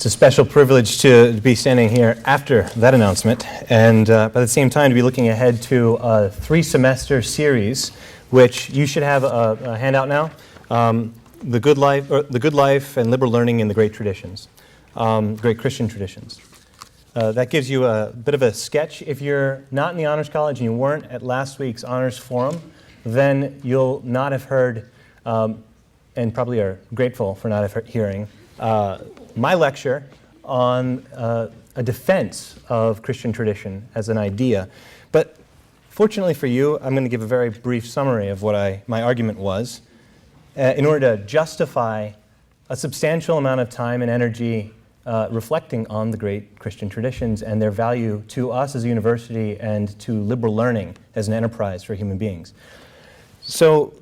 It's a special privilege to be standing here after that announcement, and by the same time to be looking ahead to a 3-semester series, which you should have a handout now. The Good Life and Liberal Learning in the Great Traditions, Great Christian Traditions. That gives you a bit of a sketch. If you're not in the Honors College and you weren't at last week's Honors Forum, then you'll not have heard, and probably are grateful for not hearing, my lecture on a defense of Christian tradition as an idea. But fortunately for you, I'm going to give a very brief summary of what my argument was in order to justify a substantial amount of time and energy reflecting on the great Christian traditions and their value to us as a university and to liberal learning as an enterprise for human beings. So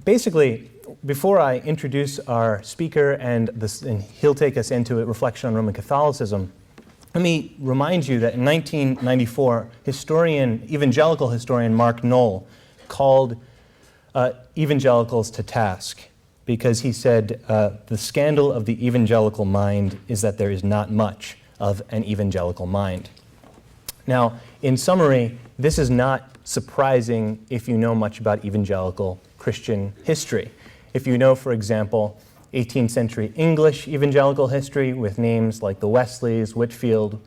basically, before I introduce our speaker and he'll take us into a reflection on Roman Catholicism, let me remind you that in 1994, evangelical historian Mark Knoll called evangelicals to task because he said the scandal of the evangelical mind is that there is not much of an evangelical mind. Now, in summary, this is not surprising if you know much about evangelical Christian history. If you know, for example, 18th century English evangelical history with names like the Wesleys, Whitefield,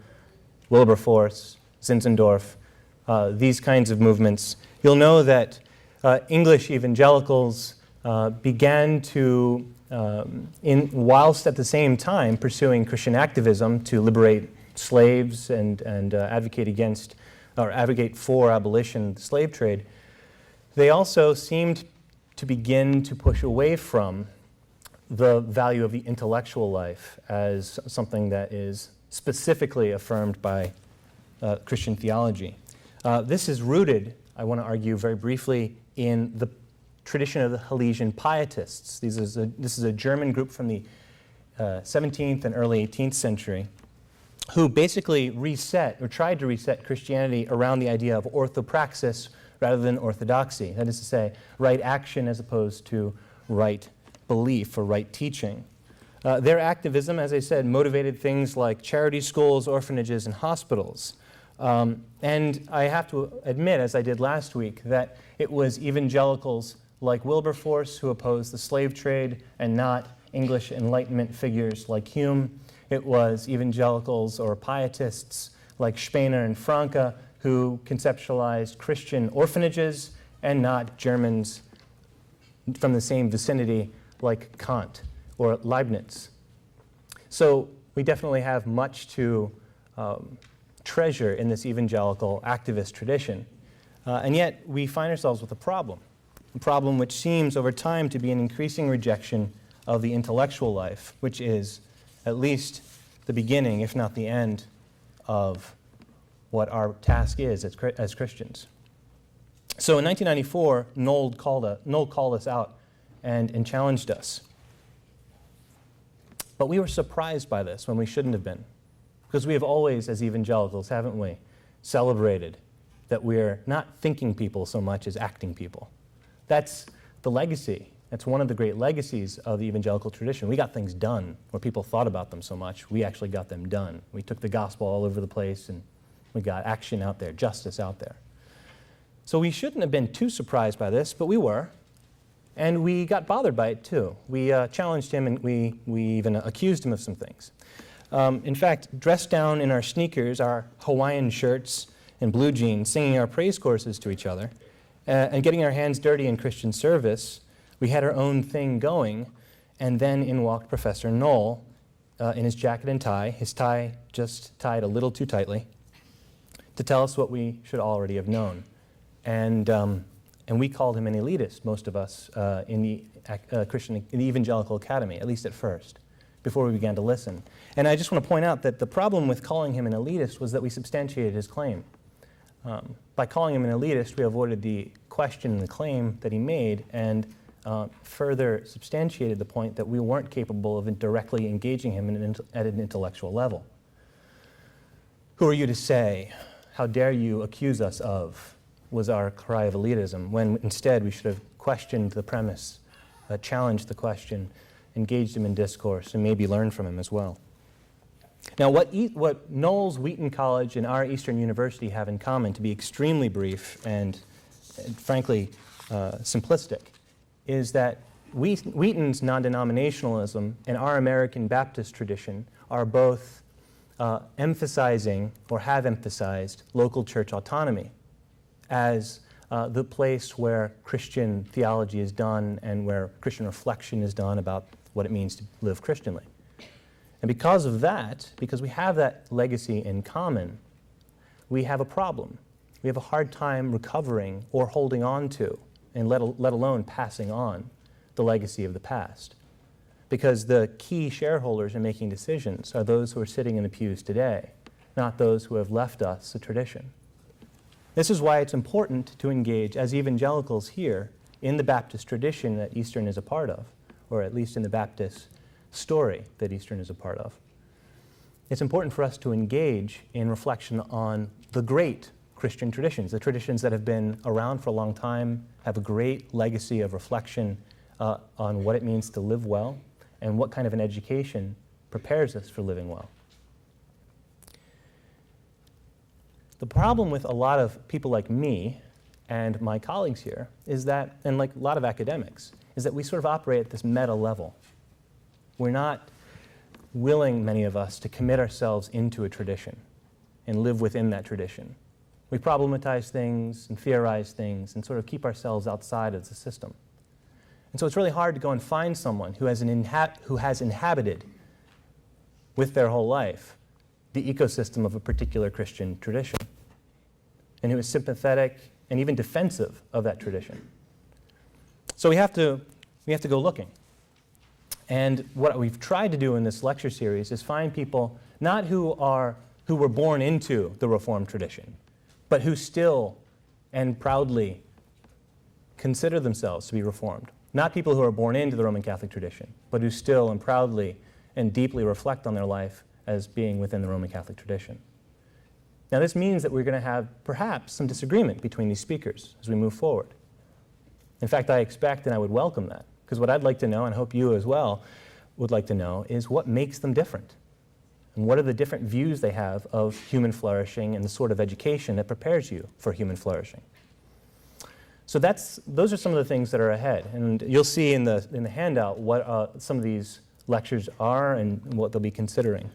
Wilberforce, Zinzendorf, these kinds of movements, you'll know that English evangelicals began to, whilst at the same time pursuing Christian activism to liberate slaves and advocate for abolition of the slave trade, they also seemed to begin to push away from the value of the intellectual life as something that is specifically affirmed by Christian theology. This is rooted, I want to argue very briefly, in the tradition of the Helesian Pietists. This is a German group from the 17th and early 18th century who basically tried to reset Christianity around the idea of orthopraxis rather than orthodoxy. That is to say, right action as opposed to right belief or right teaching. Their activism, as I said, motivated things like charity schools, orphanages, and hospitals. And I have to admit, as I did last week, that it was evangelicals like Wilberforce who opposed the slave trade and not English Enlightenment figures like Hume. It was evangelicals or pietists like Spener and Franke who conceptualized Christian orphanages and not Germans from the same vicinity like Kant or Leibniz. So we definitely have much to treasure in this evangelical activist tradition. And yet we find ourselves with a problem which seems over time to be an increasing rejection of the intellectual life, which is at least the beginning, if not the end, of what our task is as Christians. So in 1994, Knoll called us out and challenged us. But we were surprised by this when we shouldn't have been, because we have always, as evangelicals, haven't we, celebrated that we're not thinking people so much as acting people. That's the legacy. That's one of the great legacies of the evangelical tradition. We got things done where people thought about them so much. We actually got them done. We took the gospel all over the place and we got action out there, justice out there. So we shouldn't have been too surprised by this, but we were. And we got bothered by it too. We challenged him and we even accused him of some things. In fact, dressed down in our sneakers, our Hawaiian shirts and blue jeans, singing our praise choruses to each other, and getting our hands dirty in Christian service, we had our own thing going, and then in walked Professor Knoll in his jacket and tie, his tie just tied a little too tightly, to tell us what we should already have known. And we called him an elitist, most of us, in the Evangelical Academy, at least at first, before we began to listen. And I just want to point out that the problem with calling him an elitist was that we substantiated his claim. By calling him an elitist, we avoided the question and the claim that he made and further substantiated the point that we weren't capable of directly engaging him at an intellectual level. Who are you to say? How dare you accuse us of? Was our cry of elitism, when instead we should have questioned the premise, challenged the question, engaged him in discourse, and maybe learned from him as well. Now, what Knowles, Wheaton College, and our Eastern University have in common, to be extremely brief and frankly simplistic, is that Wheaton's non-denominationalism and our American Baptist tradition are both emphasizing or have emphasized local church autonomy as the place where Christian theology is done and where Christian reflection is done about what it means to live Christianly. And because of that, because we have that legacy in common, we have a problem. We have a hard time recovering or holding on to, and let alone passing on, the legacy of the past. Because the key shareholders in making decisions are those who are sitting in the pews today, not those who have left us a tradition. This is why it's important to engage as evangelicals here in the Baptist tradition that Eastern is a part of, or at least in the Baptist story that Eastern is a part of. It's important for us to engage in reflection on the great Christian traditions, the traditions that have been around for a long time, have a great legacy of reflection on what it means to live well and what kind of an education prepares us for living well. The problem with a lot of people like me and my colleagues here is that, and like a lot of academics, is that we sort of operate at this meta level. We're not willing, many of us, to commit ourselves into a tradition and live within that tradition. We problematize things and theorize things and sort of keep ourselves outside of the system. And so it's really hard to go and find someone who has inhabited with their whole life the ecosystem of a particular Christian tradition and who is sympathetic and even defensive of that tradition. So we have to go looking. And what we've tried to do in this lecture series is find people not who were born into the Reformed tradition, but who still and proudly consider themselves to be Reformed. Not people who are born into the Roman Catholic tradition, but who still and proudly and deeply reflect on their life as being within the Roman Catholic tradition. Now this means that we're going to have perhaps some disagreement between these speakers as we move forward. In fact, I expect and I would welcome that. Because what I'd like to know, and I hope you as well would like to know, is what makes them different. And what are the different views they have of human flourishing and the sort of education that prepares you for human flourishing. So those are some of the things that are ahead. And you'll see in the handout what some of these lectures are and what they'll be considering.